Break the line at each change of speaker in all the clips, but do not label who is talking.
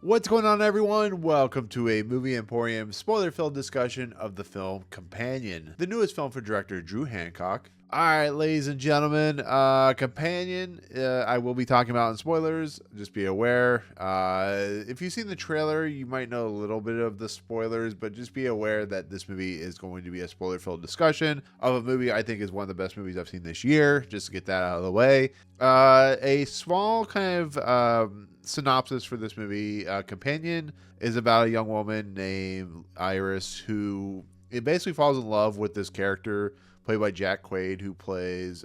What's going on, everyone? Welcome to a Movie Emporium spoiler-filled discussion of the film Companion, the newest film for director Drew Hancock. All right, ladies and gentlemen, Companion, I will be talking about in spoilers. Just be aware. If you've seen the trailer, you might know a little bit of the spoilers, but just be aware that this movie is going to be a spoiler-filled discussion of a movie I think is one of the best movies I've seen this year, just to get that out of the way. A small kind of synopsis for this movie. Companion is about a young woman named Iris who it basically falls in love with this character played by Quaid, who plays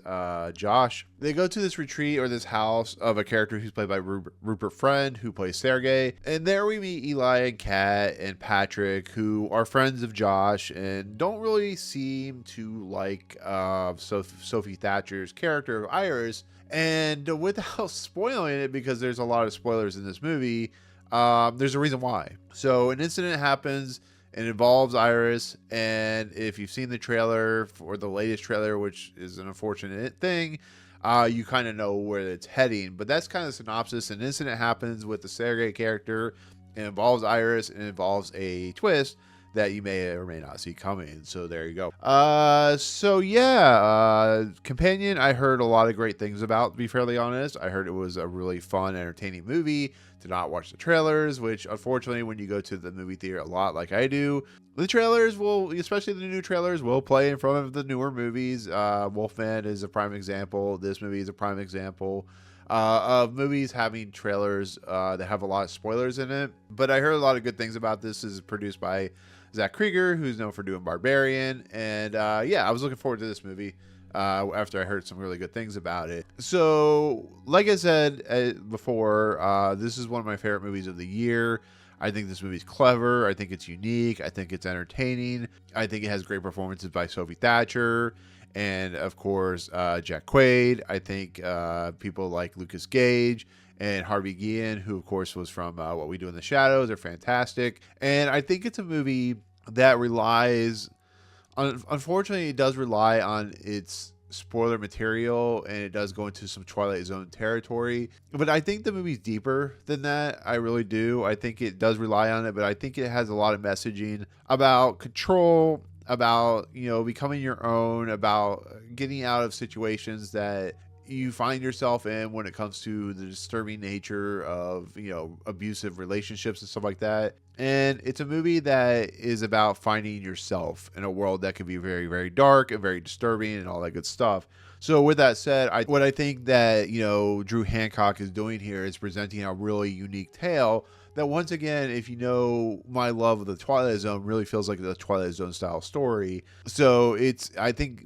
Josh. They go to this retreat or this house of a character who's played by Rupert Friend, who plays Sergey. And there we meet Eli and Kat and Patrick, who are friends of Josh and don't really seem to like Sophie Thatcher's character of Iris. And without spoiling it, because there's a lot of spoilers in this movie, there's a reason why. So an incident happens. It involves Iris, and if you've seen the trailer for the latest trailer, which is an unfortunate thing, you kind of know where it's heading. But that's kind of the synopsis. An incident happens with the Sergey character. It involves Iris, and it involves a twist that you may or may not see coming. So there you go. Companion, I heard a lot of great things about, to be fairly honest. I heard it was a really fun, entertaining movie. To not watch the trailers, which unfortunately when you go to the movie theater a lot like I do, the trailers will, especially the new trailers, will play in front of the newer movies. Wolfman is a prime example. This movie is a prime example of movies having trailers that have a lot of spoilers in it. But I heard a lot of good things about this. This is produced by Zach Krieger, who's known for doing Barbarian. And I was looking forward to this movie. After I heard some really good things about it. So, like I said before, this is one of my favorite movies of the year. I think this movie's clever. I think it's unique. I think it's entertaining. I think it has great performances by Sophie Thatcher and, of course, Quaid. I think people like Lukas, Gage, and Harvey, Guillén, who, of course, was from What We Do in the Shadows, are fantastic. And I think it's a movie that relies... Unfortunately, it does rely on its spoiler material, and it does go into some Twilight Zone territory. But I think the movie's deeper than that. I really do. I think it does rely on it, but I think it has a lot of messaging about control, about, becoming your own, about getting out of situations that you find yourself in when it comes to the disturbing nature of, abusive relationships and stuff like that. And it's a movie that is about finding yourself in a world that can be very, very dark and very disturbing and all that good stuff. So with that said, what I think that, Drew Hancock is doing here is presenting a really unique tale that, once again, if you know my love of the Twilight Zone, really feels like the Twilight Zone style story. So I think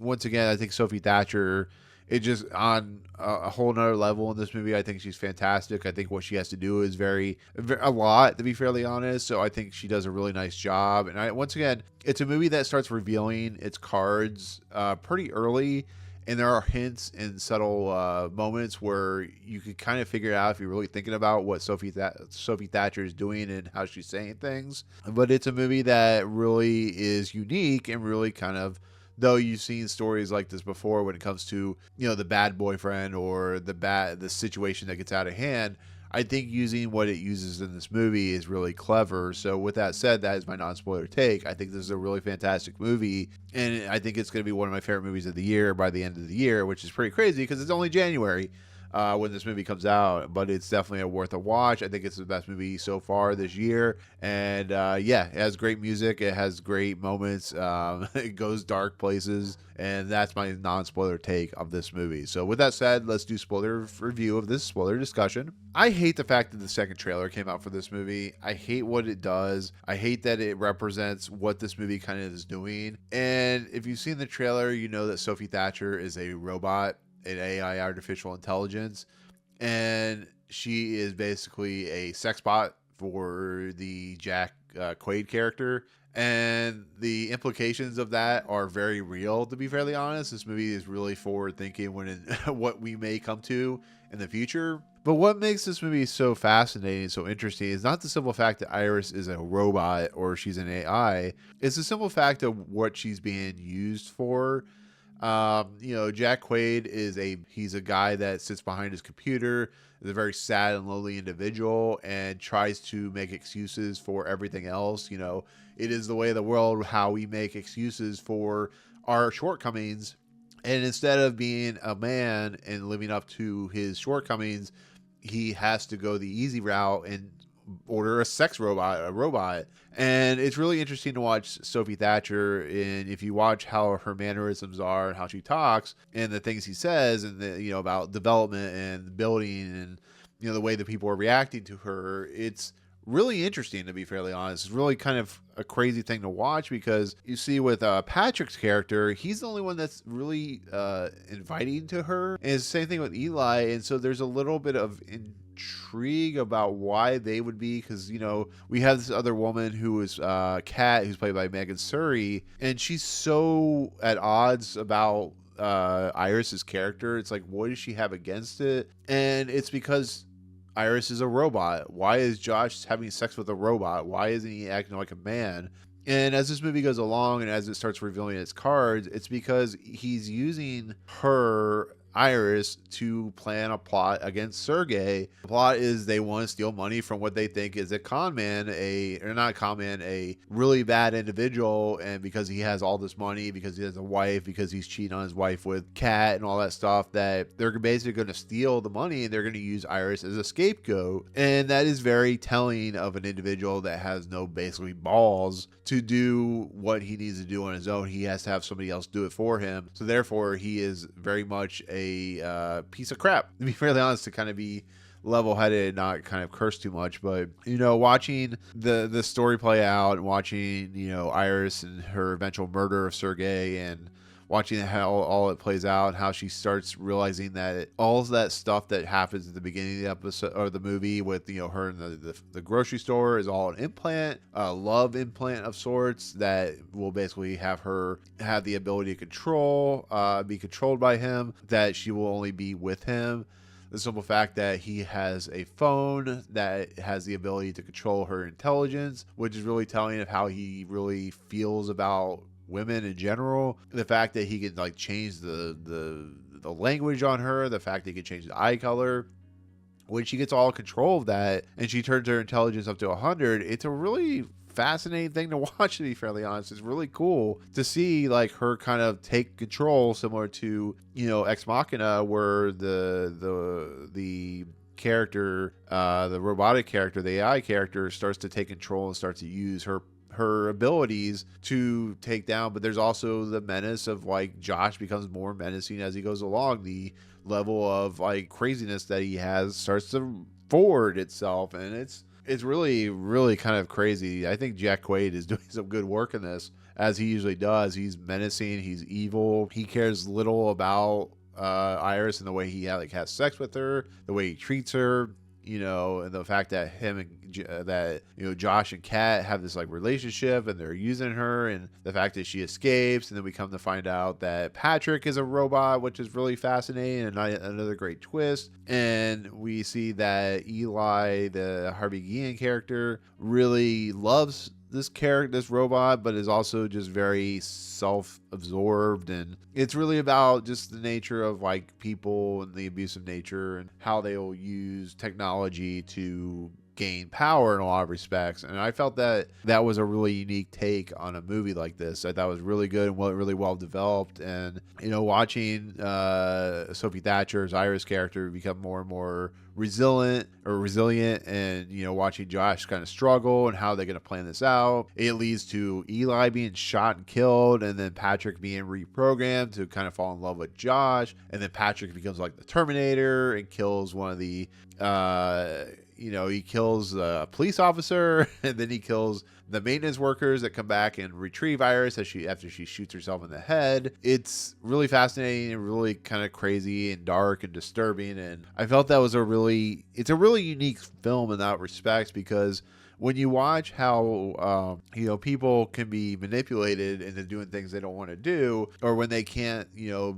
Sophie Thatcher, it's just on a whole nother level in this movie. I think she's fantastic. I think what she has to do is a lot, to be fairly honest. So I think she does a really nice job. And once again, it's a movie that starts revealing its cards pretty early. And there are hints and subtle moments where you could kind of figure out if you're really thinking about what Sophie Thatcher is doing and how she's saying things. But it's a movie that really is unique and really kind of, though you've seen stories like this before when it comes to, the bad boyfriend or the situation that gets out of hand, I think using what it uses in this movie is really clever. So with that said, that is my non-spoiler take. I think this is a really fantastic movie, and I think it's going to be one of my favorite movies of the year by the end of the year, which is pretty crazy because it's only January when this movie comes out, but it's definitely worth a watch. I think it's the best movie so far this year, and it has great music, it has great moments, it goes dark places, and that's my non-spoiler take of this movie. So with that said, let's do spoiler review of this spoiler discussion. I hate the fact that the second trailer came out for this movie. I hate what it does. I hate that it represents what this movie kind of is doing. And if you've seen the trailer, you know that Sophie Thatcher is a robot, an AI, artificial intelligence, and she is basically a sex bot for the Quaid character, and the implications of that are very real, to be fairly honest. This movie is really forward thinking what we may come to in the future. But what makes this movie so fascinating, so interesting, is not the simple fact that Iris is a robot or she's an AI. It's the simple fact of what she's being used for. Jack Quaid he's a guy that sits behind his computer, is a very sad and lonely individual, and tries to make excuses for everything else. It is the way of the world how we make excuses for our shortcomings. And instead of being a man and living up to his shortcomings, he has to go the easy route and order a robot. And it's really interesting to watch Sophie Thatcher, and if you watch how her mannerisms are and how she talks and the things he says, and about development and building, and the way that people are reacting to her, it's really interesting, to be fairly honest. It's really kind of a crazy thing to watch, because you see with Patrick's character, he's the only one that's really inviting to her, and it's the same thing with Eli. And so there's a little bit of intrigue about why they would be, because we have this other woman who is Kat, who's played by Megan Suri, and she's so at odds about Iris's character. It's like, what does she have against it? And it's because Iris is a robot. Why is Josh having sex with a robot? Why isn't he acting like a man? And as this movie goes along and as it starts revealing its cards, it's because he's using her, Iris, to plan a plot against Sergey. The plot is they want to steal money from what they think is a con man, a really bad individual. And because he has all this money, because he has a wife, because he's cheating on his wife with Kat and all that stuff, that they're basically going to steal the money, and they're going to use Iris as a scapegoat. And that is very telling of an individual that has no basically balls to do what he needs to do on his own. He has to have somebody else do it for him. So therefore, he is very much a piece of crap, to be fairly honest, to kind of be level-headed and not kind of curse too much. But watching the story play out, and watching Iris and her eventual murder of Sergey, and watching how all it plays out, and how she starts realizing that all of that stuff that happens at the beginning of the episode or the movie with her in the grocery store is all an implant, a love implant of sorts, that will basically have her have the ability to be controlled by him, that she will only be with him. The simple fact that he has a phone that has the ability to control her intelligence, which is really telling of how he really feels about women in general. The fact that he can change the language on her, the fact that he can change the eye color. When she gets all control of that and she turns her intelligence up to 100, it's a really fascinating thing to watch, to be fairly honest. It's really cool to see her kind of take control, similar to Ex Machina, where the character, the robotic character, the AI character, starts to take control and starts to use her abilities to take down. But there's also the menace of Josh becomes more menacing as he goes along. The level of craziness that he has starts to forward itself, and it's really, really kind of crazy. I think Jack Quaid is doing some good work in this, as he usually does. He's menacing, he's evil, he cares little about Iris and the way he has sex with her, the way he treats her, and the fact that him and Josh and Kat have this relationship, and they're using her, and the fact that she escapes, and then we come to find out that Patrick is a robot, which is really fascinating and another great twist. And we see that Eli, the Harvey Guillén character, really loves this robot, but is also just very self-absorbed. And it's really about just the nature of people and the abusive nature, and how they will use technology to gain power in a lot of respects. And I felt that was a really unique take on a movie like this. I thought it was really good and really well developed. And watching Sophie Thatcher's Iris character become more and more resilient, and watching Josh kind of struggle and how they're going to plan this out. It leads to Eli being shot and killed, and then Patrick being reprogrammed to kind of fall in love with Josh, and then Patrick becomes the Terminator and kills one of the he kills a police officer, and then he kills the maintenance workers that come back and retrieve Iris after she shoots herself in the head. It's really fascinating and really kind of crazy and dark and disturbing, and I felt that was it's a really unique film in that respect, because when you watch how people can be manipulated into doing things they don't want to do, or when they can't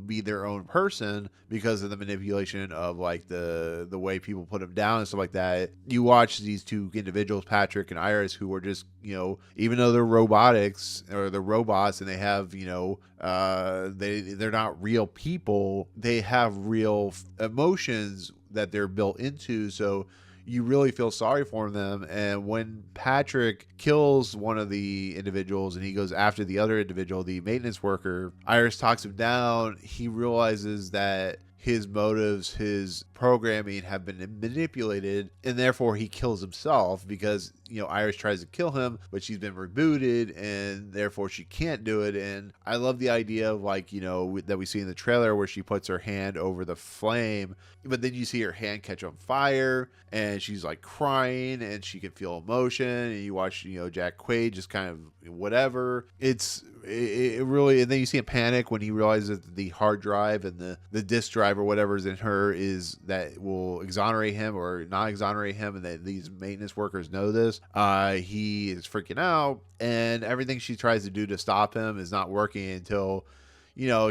be their own person because of the manipulation of like the way people put them down and stuff like that. You watch these two individuals, Patrick and Iris, who are just even though they're robotics or they're robots and they have they're not real people, they have real emotions that they're built into, so you really feel sorry for them. And when Patrick kills one of the individuals and he goes after the other individual, the maintenance worker, Iris talks him down. He realizes that his motives, his programming have been manipulated, and therefore he kills himself because Iris tries to kill him, but she's been rebooted and therefore she can't do it. And I love the idea of like that we see in the trailer where she puts her hand over the flame, but then you see her hand catch on fire and she's like crying and she can feel emotion, and you watch Jack Quaid just kind of whatever. It really, and then you see him panic when he realizes that the hard drive and the disk drive or whatever is in her is that will exonerate him or not exonerate him, and that these maintenance workers know this. He is freaking out, and everything she tries to do to stop him is not working until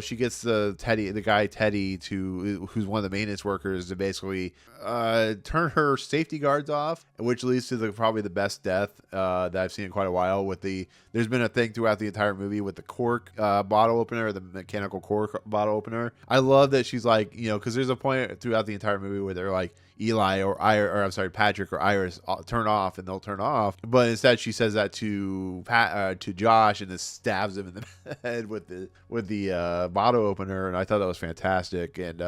she gets the guy Teddy who's one of the maintenance workers to basically turn her safety guards off, which leads to probably the best death that I've seen in quite a while. There's been a thing throughout the entire movie with the cork bottle opener, or the mechanical cork bottle opener. I love that she's like, because there's a point throughout the entire movie where they're like, Eli or Patrick or Iris turn off, and they'll turn off. But instead, she says that to Josh, and then stabs him in the head with the bottle opener. And I thought that was fantastic. And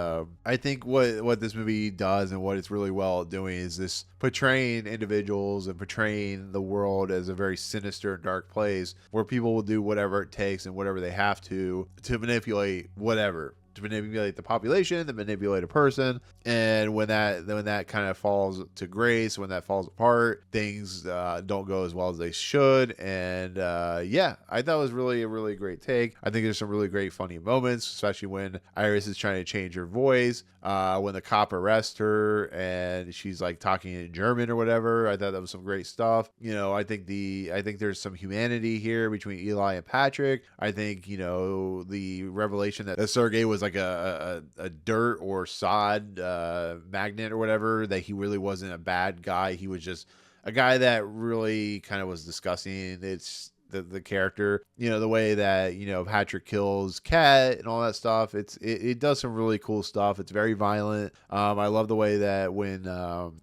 I think what this movie does and what it's really well at doing is this portraying individuals and portraying the world as a very sinister and dark place where people will do whatever it takes and whatever they have to manipulate whatever. To manipulate the population, to manipulate a person. And when that kind of falls to grace, when that falls apart, things don't go as well as they should. And I thought it was really a really great take. I think there's some really great funny moments, especially when Iris is trying to change her voice, when the cop arrests her and she's like talking in German or whatever. I thought that was some great stuff. I think there's some humanity here between Eli and Patrick. I think the revelation that Sergei was like a dirt or sod magnet or whatever, that he really wasn't a bad guy. He was just a guy that really kind of was disgusting. It's the character, the way that Patrick kills Kat and all that stuff. It does some really cool stuff. It's very violent. I love the way that when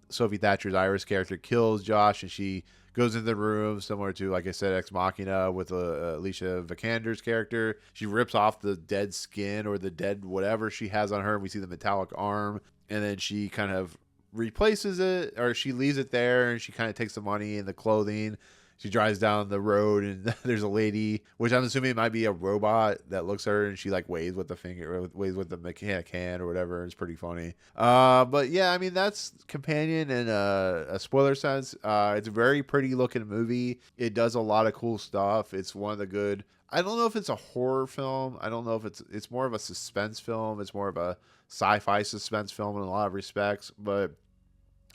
Sophie Thatcher's Iris character kills Josh and she goes into the room, similar to, like I said, Ex Machina with Alicia Vikander's character. She rips off the dead skin or the dead whatever she has on her, and we see the metallic arm, and then she kind of replaces it, or she leaves it there, and she kind of takes the money and the clothing. She drives down the road, and there's a lady, which I'm assuming might be a robot, that looks at her, and she like waves with the finger, waves with the mechanic hand or whatever. It's pretty funny. But yeah, I mean, that's Companion in a spoiler sense. It's a very pretty looking movie. It does a lot of cool stuff. It's one of the good. I don't know if it's a horror film. I don't know if it's more of a suspense film. It's more of a sci-fi suspense film in a lot of respects. But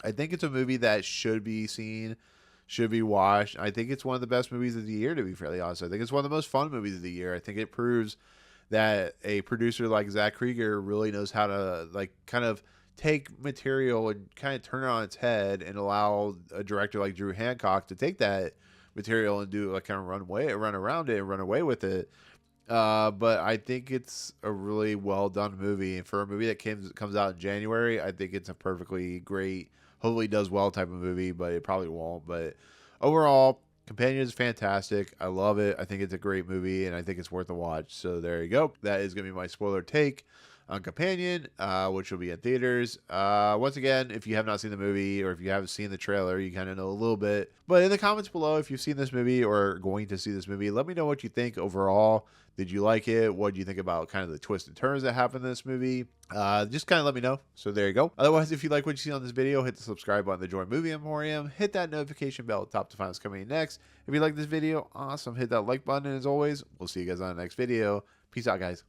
I think it's a movie that should be seen, should be watched. I think it's one of the best movies of the year, to be fairly honest. I think it's one of the most fun movies of the year. I think it proves that a producer like Zach Krieger really knows how to like kind of take material and kind of turn it on its head, and allow a director like Drew Hancock to take that material and do like kind of run around it and run away with it. But I think it's a really well done movie, and for a movie that comes out in January, I think it's a perfectly great, hopefully does well type of movie, but it probably won't. But overall, Companion is fantastic. I love it. I think it's a great movie, and I think it's worth a watch. So there you go. That is going to be my spoiler take on Companion, which will be in theaters. Once again, if you have not seen the movie, or if you haven't seen the trailer, you kind of know a little bit. But in the comments below, if you've seen this movie or are going to see this movie, let me know what you think overall. Did you like it? What do you think about kind of the twists and turns that happen in this movie? Just kind of let me know. So there you go. Otherwise, if you like what you see on this video, hit the subscribe button to join Movie Emporium. Hit that notification bell at the top to find what's coming next. If you like this video, awesome. Hit that like button. And as always, we'll see you guys on the next video. Peace out, guys.